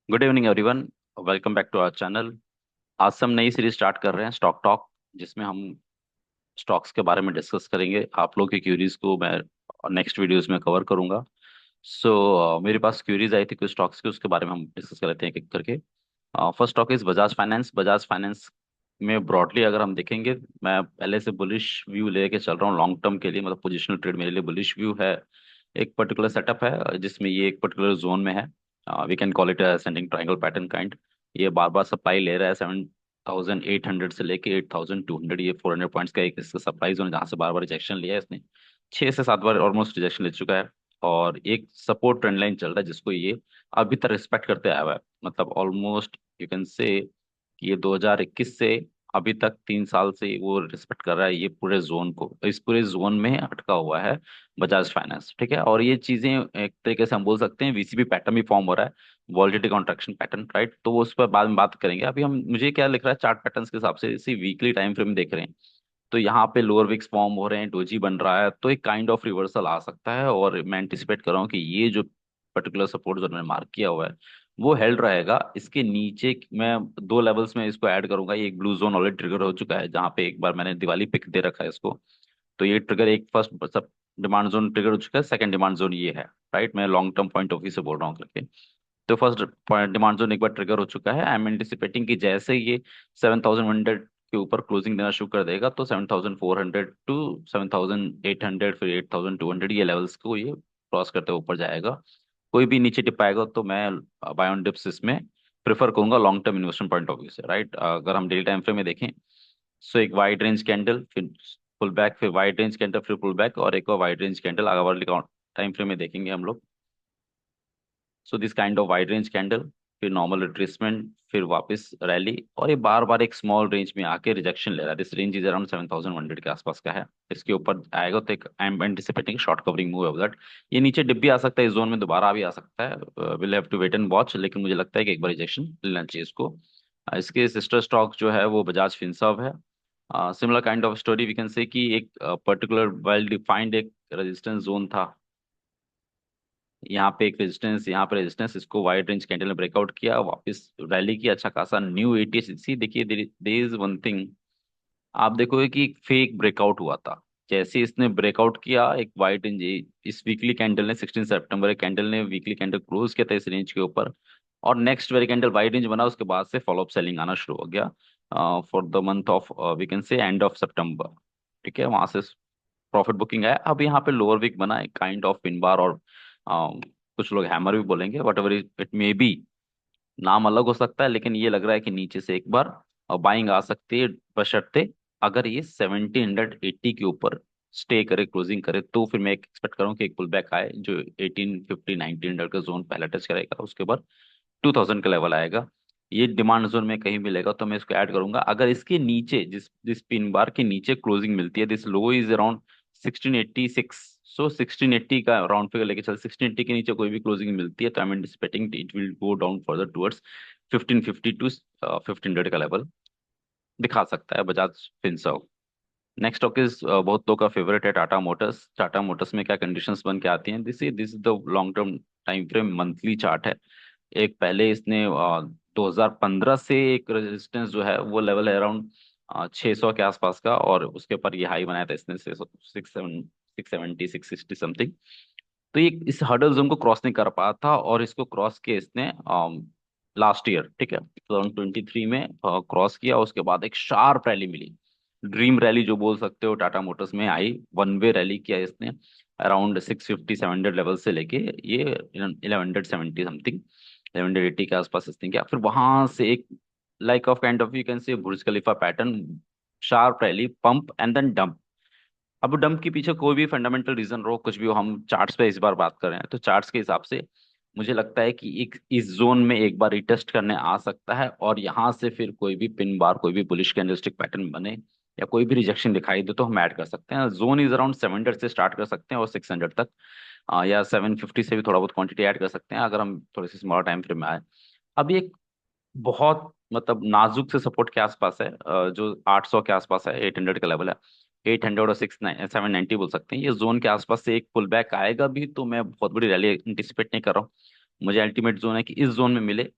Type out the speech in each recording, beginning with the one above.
Good evening everyone. Welcome back to our channel. आज से हम नई सीरीज स्टार्ट कर रहे हैं, स्टॉक टॉक, जिसमें हम स्टॉक्स के बारे में डिस्कस करेंगे। आप लोग की क्यूरीज को मैं नेक्स्ट वीडियोस में कवर करूंगा। मेरे पास क्यूरीज आई थी कुछ स्टॉक्स की, उसके बारे में हम डिस्कस कर लेते हैं एक एक करके। First stock is Bajaj finance. Bajaj finance में ब्रॉडली अगर हम देखेंगे, मैं पहले से बुलिश व्यू लेके चल रहा हूँ लॉन्ग टर्म के लिए, मतलब पोजिशनल ट्रेड मेरे लिए बुलिश व्यू है। एक पर्टिकुलर सेटअप है जिसमें ये एक पर्टिकुलर जोन में है। We can call it ascending triangle pattern kind. ये बार बार सप्लाई ले रहा है 7,800 से लेके 8,200। ये 400 पॉइंट्स का एक इसका सप्लाई जोन है, जहाँ से बार बार रिजेक्शन लिया है इसने। 6 से 7 बार ऑलमोस्ट रिजेक्शन ले चुका है। और एक सपोर्ट ट्रेंड लाइन चल रहा है जिसको ये अभी तक रिस्पेक्ट करते आया हुआ है। मतलब ऑलमोस्ट यू कैन से कि ये 2021 से अभी तक 3 साल से वो रिस्पेक्ट कर रहा है ये पूरे जोन को। इस पूरे जोन में अटका हुआ है बजाज फाइनेंस, ठीक है। और ये चीजें एक तरीके से हम बोल सकते हैं वीसीबी पैटर्न भी फॉर्म हो रहा है, वॉलिडिटी कॉन्ट्रैक्शन पैटर्न, राइट। तो वो उस पर बाद में बात करेंगे। अभी हम मुझे क्या लिख रहा है चार्ट पैटर्न्स के हिसाब से, इसी वीकली टाइम फ्रेम देख रहे हैं तो यहाँ पे लोअर विक्स फॉर्म हो रहे हैं, डोजी बन रहा है, तो एक काइंड ऑफ रिवर्सल आ सकता है। और मैं एंटिसिपेट कर रहा हूँ कि ये जो पर्टिकुलर सपोर्ट जो मैंने मार्क किया हुआ है वो हेल्ड रहेगा। इसके नीचे मैं दो लेवल्स में इसको ऐड करूंगा। ये एक ब्लू जोन ऑलरेडी ट्रिगर हो चुका है, जहाँ पे एक बार मैंने दिवाली पिक दे रखा है इसको। तो ये ट्रिगर एक फर्स्ट सब डिमांड जोन ट्रिगर हो चुका है, सेकंड डिमांड जोन ये है, राइट। मैं long term point of view से बोल रहा हूँ करके। तो फर्स्ट डिमांड जोन एक बार ट्रिगर हो चुका है। आई एम एंटिसिपेटिंग कि जैसे ये 7,100 के ऊपर क्लोजिंग देना शुरू कर देगा तो 7,400 टू 7,800, फिर 8,200, ये लेवल्स को ये क्रॉस करते हुए ऊपर जाएगा। कोई भी नीचे टिप आएगा तो मैं बाय ऑन डिप्स इसमें प्रेफर करूंगा long term investment point of view से, राइट। अगर हम डेली टाइम फ्रेम में देखें, सो एक वाइड रेंज कैंडल, फिर पुल बैक, फिर वाइड रेंज कैंडल, फिर पुल बैक, और एक और वाइड रेंज कैंडल अगर वाली टाइम फ्रेम में देखेंगे हम लोग। So this kind of wide range candle, फिर नॉर्मल रिट्रेसमेंट, फिर वापस रैली, और ये बार बार एक स्मॉल रेंज में आके रिजेक्शन ले रहा है। दिस रेंज इज अराउंड 7,100 के आसपास का है। इसके ऊपर आएगा तो एक आई am anticipating short covering move of that. ये नीचे डिप भी आ सकता है, इस जोन में दोबारा भी आ सकता है। Will have to wait and watch, लेकिन मुझे लगता है कि एक बार रिजेक्शन लेना चाहिए इसको। इसके सिस्टर स्टॉक जो है वो बजाज फिनसर्व है। Similar kind of story we can say कि एक पर्टिकुलर वेल डिफाइंड एक रेजिस्टेंस जोन था। यहाँ पे एक रेजिस्टेंस, यहाँ पे रेजिस्टेंस, इसको वाइड रेंज कैंडल ने ब्रेकआउट किया, वापस रैली की, अच्छा खासा न्यू एटीएस। देखिए देयर इज वन थिंग, आप देखोगे कि एक फेक ब्रेकआउट हुआ था। जैसे इसने ब्रेकआउट किया एक वाइड रेंज, इस वीकली कैंडल ने 16 सितंबर कैंडल ने वीकली कैंडल क्लोज किया था इस रेंज के ऊपर। और next very candle wide range बना, उसके बाद से फॉलोअप सेलिंग आना शुरू हो गया for the month of we can say end of सितंबर, ठीक है। वहां से प्रॉफिट बुकिंग है। अब यहाँ पे लोअर वीक बना है काइंड ऑफ पिन बार, और कुछ लोग हैमर भी बोलेंगे, what ever it may be, नाम अलग हो सकता है, लेकिन ये लग रहा है कि नीचे से एक बार बाइंग आ सकती है, बशर्ते अगर ये 1780 के ऊपर स्टे करे, क्लोजिंग करे, तो फिर मैं एक्सपेक्ट करूँ कि एक पुल बैक आए जो 1850 1900 का जोन पहला टच करेगा, उसके बाद 2,000 का लेवल आएगा। ये डिमांड जोन में कहीं मिलेगा तो मैं इसको ऐड करूंगा। अगर इसके नीचे जिस पिन बार के नीचे क्लोजिंग मिलती है, दिस लो इज अराउंड 1686, सो 1680 का राउंड फिगर लेके चल, 1680 के नीचे कोई भी क्लोजिंग मिलती है तो I am anticipating it will go down further towards 1550 to 1500 का लेवल दिखा सकता है Bajaj Finserv. Next stock is बहुत लोगों का फेवरेट है, टाटा मोटर्स। टाटा मोटर्स में क्या कंडीशंस बन के आती हैं, this is the long term time frame monthly chart है। एक पहले इसने 2015 से एक रेजिस्टेंस जो है वो लेवल है अराउंड 600 के आसपास का, और उसके ऊपर ये हाई बनाया था इसने 670 660 समथिंग। तो ये इस हर्डल जोन को क्रॉस नहीं कर पाया था, और इसको क्रॉस किया इसने लास्ट ईयर, ठीक है, 2023 में क्रॉस किया। उसके बाद एक शार्प रैली मिली, ड्रीम रैली जो बोल सकते हो, टाटा मोटर्स में आई, वन वे रैली किया इसने अराउंड 650 700 लेवल से लेके ये 1170 समथिंग, 1180 के आसपास इसने किया। फिर वहां से एक like of kind of you can say Burj Khalifa pattern, sharp rally, pump and then dump. अब डंप के पीछे कोई भी फंडामेंटल रीजन रहो, कुछ भी हो, हम चार्ट्स पे इस बार बात कर रहे हैं तो चार्ट्स के हिसाब से मुझे लगता है कि एक इस जोन में एक बार रिटेस्ट करने आ सकता है, और यहाँ से फिर कोई भी पिन बार, कोई भी बुलिश कैंडलस्टिक पैटर्न बने या कोई भी रिजेक्शन दिखाई दे तो हम ऐड कर सकते हैं। जोन इज अराउंड 700 से स्टार्ट कर सकते हैं और 600 तक, या 750 से भी थोड़ा बहुत क्वांटिटी ऐड कर सकते हैं अगर हम थोड़ी सी स्मॉल टाइम फ्रेम में आए। अभी एक बहुत मतलब नाजुक से सपोर्ट के आसपास है, जो 800 के आसपास है, 800 का लेवल है, 800 और 790 बोल सकते हैं। ये जोन के आसपास से एक पुल बैक आएगा भी तो मैं बहुत बड़ी रैली एंटिसिपेट नहीं कर रहा हूँ। मुझे अल्टीमेट जोन है कि इस जोन में मिले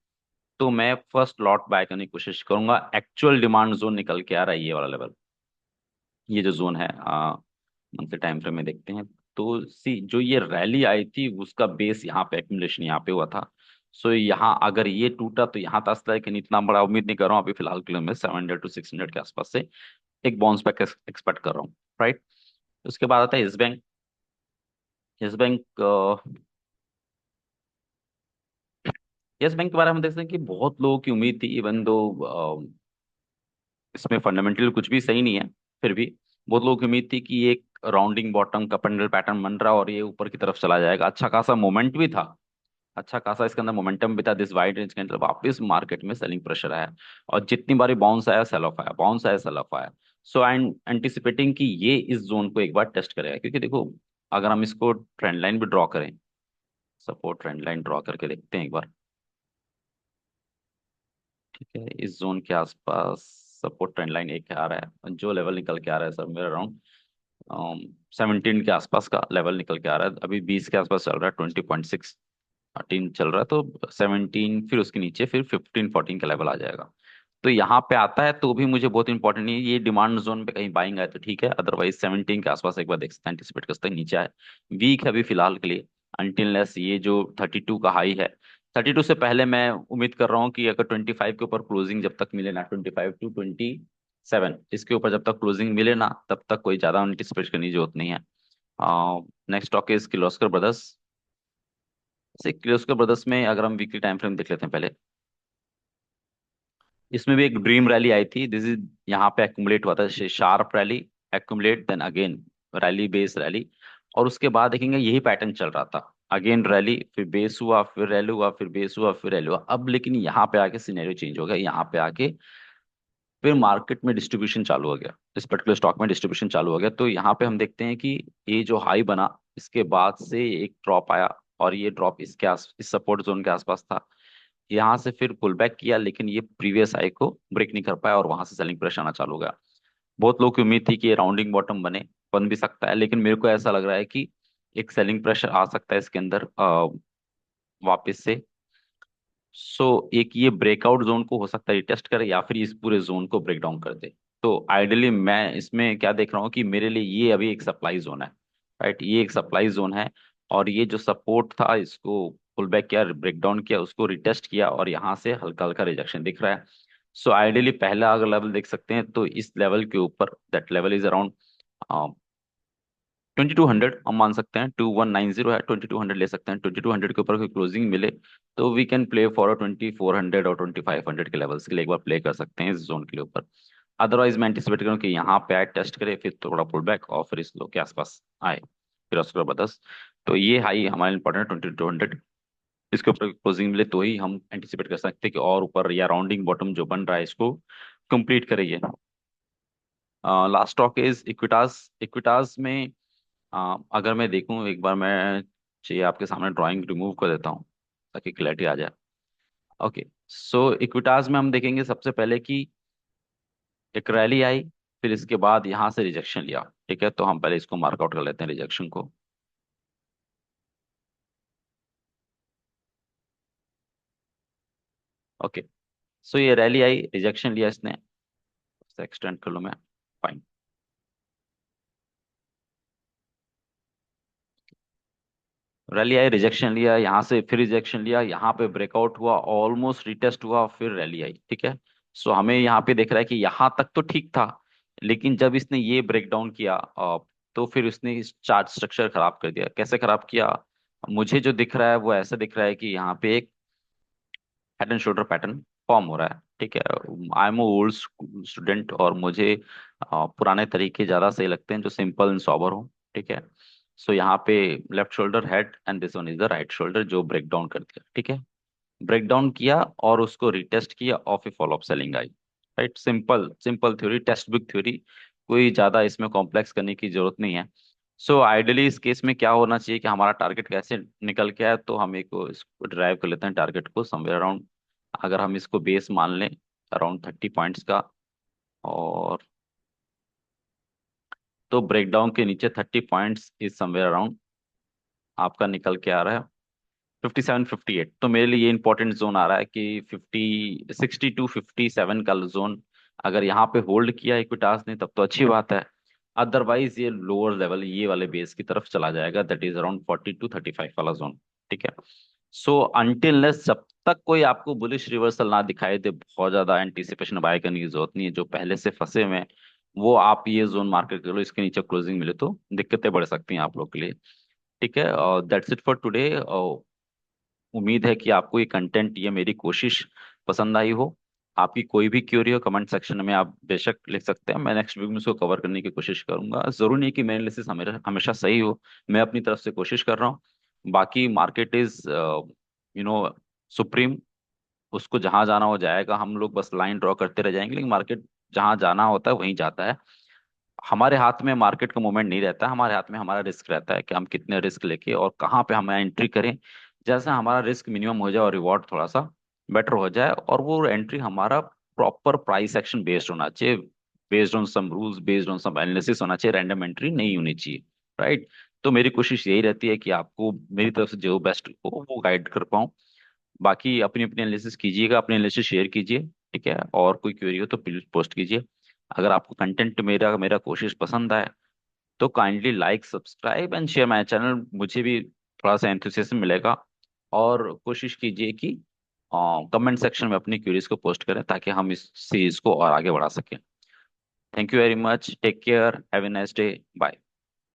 तो मैं फर्स्ट लॉट बाय करने की कोशिश करूंगा। एक्चुअल डिमांड जोन निकल के आ रहा है ये वाला लेवल, ये जो जोन है मंथली टाइम फ्रेम में देखते हैं। तो सी जो ये रैली आई थी उसका बेस यहाँ पे एक्यूमुलेशन यहाँ पे हुआ था। सो यहाँ अगर ये टूटा तो यहाँ था, लेकिन इतना बड़ा उम्मीद नहीं कर रहा हूँ अभी फिलहाल के लिए। मैं 700 to 600 के आसपास से एक बाउंस बैक एक्सपेक्ट कर रहा हूँ, राइट। उसके बाद आता है yes bank. Yes bank, yes bank के बारे में देखते हैं कि बहुत लोगों की उम्मीद थी, इवन दो इसमें फंडामेंटल कुछ भी सही नहीं है, फिर भी बहुत लोगों की उम्मीद थी कि एक राउंडिंग बॉटम का पेंडल पैटर्न बन रहा है और ये ऊपर की तरफ चला जाएगा। अच्छा खासा मोमेंट भी था, अच्छा खासा इसके अंदर मोमेंटम भी था। दिस वाइड रेंज के अंदर वापस मार्केट में सेलिंग प्रेशर आया, और जितनी बारी बाउंस आया सेल ऑफ आया, बाउंस आया सेल ऑफ आया। सो आई एम एंटिसिपेटिंग कि ये इस जोन को एक बार टेस्ट करेगा, क्योंकि देखो अगर हम इसको ट्रेंड लाइन भी ड्रॉ करें, सपोर्ट ट्रेंड लाइन ड्रॉ करके देखते हैं एक बार। ठीक है, इस जोन के आसपास सपोर्ट ट्रेंड लाइन एक आ रहा है, जो लेवल निकल के आ रहा है सर मेरा अराउंड 17 के आसपास का लेवल निकल के आ रहा है। अभी 20 के आसपास चल रहा है, 20.6 13 चल रहा है, तो 17, फिर उसके नीचे फिर 15 14 का लेवल आ जाएगा। तो यहाँ पे आता है तो भी मुझे बहुत इंपॉर्टेंट नहीं है, ये डिमांड जोन पे कहीं बाइंग आए तो ठीक है, अदरवाइज 17 के आसपास एक बार देख सकते हैं, एंटिसिपेट कर सकते हैं नीचे आए। वीक है अभी फिलहाल के लिए, अनटिल लेस ये जो 32 का हाई है, 32 से पहले मैं उम्मीद कर रहा हूँ कि अगर 25 के ऊपर क्लोजिंग जब तक मिले ना, 25 to 27 इसके ऊपर जब तक क्लोजिंग मिले ना, तब तक कोई ज्यादा एंटिसिपेट करने की जरूरत नहीं है। Next stock is Kirloskar brothers. से किर्लोस्कर ब्रदर्स में अगर हम वीकली टाइम फ्रेम देख लेते हैं पहले, इसमें भी एक ड्रीम रैली आई थी। दिस इज यहाँ पे एक्यूमुलेट हुआ था, sharp rally, accumulate then again rally, base rally, और उसके बाद देखेंगे यही पैटर्न चल रहा था। अगेन रैली, फिर बेस हुआ, फिर रैली हुआ, फिर बेस हुआ, फिर रैली हुआ। अब लेकिन यहाँ पे आके सिनेरियो चेंज हो गया, यहाँ पे आके फिर मार्केट में डिस्ट्रीब्यूशन चालू हो गया, इस पर्टिकुलर स्टॉक में डिस्ट्रीब्यूशन चालू हो गया। तो यहाँ पे हम देखते हैं कि ये जो हाई बना, इसके बाद से एक ड्रॉप आया, और ये ड्रॉप इस सपोर्ट जोन के आसपास था। यहाँ से फिर पुल बैक किया, लेकिन ये प्रीवियस हाई को ब्रेक नहीं कर पाया और वहां से सेलिंग प्रेशर आना चालू हो गया। बहुत लोगों की उम्मीद थी कि ये राउंडिंग बॉटम बन भी सकता है, लेकिन मेरे को ऐसा लग रहा है कि एक सेलिंग प्रेशर आ सकता है इसके अंदर वापस से। सो एक ये ब्रेकआउट जोन को हो सकता है टेस्ट करे, या फिर इस पूरे जोन को ब्रेक डाउन कर दे। तो आइडियली मैं इसमें क्या देख रहा हूँ कि मेरे लिए ये अभी एक सप्लाई जोन है, राइट, ये एक सप्लाई जोन है। और ये जो सपोर्ट था इसको पुल बैक किया, ब्रेक डाउन किया, उसको रिटेस्ट किया, और यहाँ से हल्का हल्का रिजेक्शन दिख रहा है। सो आइडियली पहला अगर लेवल देख सकते हैं तो इस लेवल के ऊपर, दैट लेवल इज अराउंड 2200 हम मान सकते हैं, 2190 है, 2200 ले सकते हैं। 2200 के ऊपर कोई क्लोजिंग मिले तो वी कैन प्ले फॉर 2400 और 2500 के लेवल्स के लिए एक बार प्ले कर सकते हैं इस जोन के लिए ऊपर। अदरवाइज मैं एंटिसिपेट करूँ कि यहाँ पे आए, टेस्ट करे, फिर थोड़ा पुल बैक, और फिर इस लो के आसपास आए, फिर उसके बाद 10। तो ये हाई हमारे इंपॉर्टेंट 2200, इसके ऊपर क्लोजिंग मिले तो ही हम एंटिसिपेट कर सकते हैं कि और ऊपर या राउंडिंग बॉटम जो बन रहा है इसको कंप्लीट करेंगे। Last stock is Equitas. Equitas में अगर मैं देखूं एक बार, मैं चाहिए आपके सामने ड्राइंग रिमूव कर देता हूं ताकि क्लैरिटी आ जाए। ओके, सो इक्विटास में हम देखेंगे सबसे पहले कि एक रैली आई, फिर इसके बाद यहां से रिजेक्शन लिया। ठीक है, तो हम पहले इसको मार्कआउट कर लेते हैं रिजेक्शन को। ओके, सो ये रैली आई, रिजेक्शन लिया इसने, एक्सटेंड कर लूं मैं, फाइन। रैली आई, रिजेक्शन लिया, यहाँ से फिर रिजेक्शन लिया, यहाँ पे ब्रेकआउट हुआ, ऑलमोस्ट रिटेस्ट हुआ, फिर रैली आई। ठीक है, सो हमें यहाँ पे देख रहा है कि यहाँ तक तो ठीक था, लेकिन जब इसने ये ब्रेक डाउन किया तो फिर उसने इस चार्ट स्ट्रक्चर खराब कर दिया। कैसे खराब किया, मुझे जो दिख रहा है वो ऐसा दिख रहा है कि यहाँ पे एक head and shoulder pattern form हो रहा है। ठीक है, आई एम ओल्ड स्टूडेंट, और मुझे पुराने तरीके ज़्यादा सही लगते हैं जो सिंपल एंड सॉबर हो। ठीक है, सो यहाँ पे left shoulder head and this one is the right shoulder जो ब्रेक डाउन कर दिया। ठीक है, ब्रेक डाउन किया और उसको रिटेस्ट किया, of A follow up selling I. Right, simple simple theory, text book theory, कोई ज़्यादा इसमें कॉम्प्लेक्स करने की जरूरत नहीं है। सो आइडियली इस केस में क्या होना चाहिए कि हमारा टारगेट कैसे निकल के आए, तो हम एक इसको ड्राइव कर लेते हैं टारगेट को समवेयर अराउंड, अगर हम इसको बेस मान लें अराउंड 30 पॉइंट्स का, और तो ब्रेकडाउन के नीचे 30 पॉइंट्स इज समवेयर अराउंड आपका निकल के आ रहा है 57 58, तो मेरे लिए ये इंपॉर्टेंट जोन आ रहा है कि 60 टू 57 का जोन, अगर यहाँ पे होल्ड किया इक्विटास ने तब तो अच्छी बात है। अदरवाइज ये लोअर लेवल, ये वाले बेस की तरफ चला जाएगा, दैट इज अराउंड 40 टू 35 वाला जोन। ठीक है। सो अनटिल लेस, जब तक कोई आपको बुलिश रिवर्सल ना दिखाई दे, बहुत ज्यादा एंटीसिपेशन बाय करने की जरूरत नहीं है। जो पहले से फंसे हुए हैं वो आप ये जोन मार्केट कर लो, इसके नीचे क्लोजिंग मिले तो दिक्कतें बढ़ सकती हैं आप लोग के लिए। ठीक है। और दैट्स इट फॉर टुडे। उम्मीद है कि आपको ये कंटेंट, ये मेरी कोशिश पसंद आई हो। आपकी कोई भी क्यूरी हो कमेंट सेक्शन में आप बेशक लिख सकते हैं, मैं नेक्स्ट वीक में उसको कवर करने की कोशिश करूंगा। जरूरी नहीं कि मेरे एनालिसिस हमेशा हमेशा सही हो, मैं अपनी तरफ से कोशिश कर रहा हूँ। बाकी market is you know supreme, उसको जहां जाना हो जाएगा, हम लोग बस लाइन ड्रॉ करते रह जाएंगे, लेकिन मार्केट जहां जाना होता है वहीं जाता है। हमारे हाथ में मार्केट का मूवमेंट नहीं रहता, हमारे हाथ में हमारा रिस्क रहता है कि हम कितने रिस्क लेके और कहाँ पे हमें एंट्री करें। जैसे हमारा रिस्क मिनिमम हो जाए और रिवॉर्ड थोड़ा सा बेटर हो जाए, और वो एंट्री हमारा प्रॉपर प्राइस एक्शन बेस्ड होना चाहिए, based on some rules, based on some analysis होना चाहिए, रैंडम एंट्री नहीं होनी चाहिए। राइट। तो मेरी कोशिश यही रहती है कि आपको मेरी तरफ से जो बेस्ट हो वो गाइड कर पाऊँ। बाकी अपनी अपनी एनालिसिस कीजिएगा, अपनी एनालिसिस शेयर कीजिए। ठीक है। और कोई क्वेरी हो तो प्लीज पोस्ट कीजिए। अगर आपको कंटेंट मेरा मेरा कोशिश पसंद आए तो kindly like, subscribe and share my channel, मुझे भी थोड़ा सा एंथुसियाज्म मिलेगा। और कोशिश कीजिए कि कमेंट सेक्शन में अपनी क्वेरीज को पोस्ट करें ताकि हम इस सीरीज को और आगे बढ़ा सकें। Thank you very much, take care, have a nice day, bye.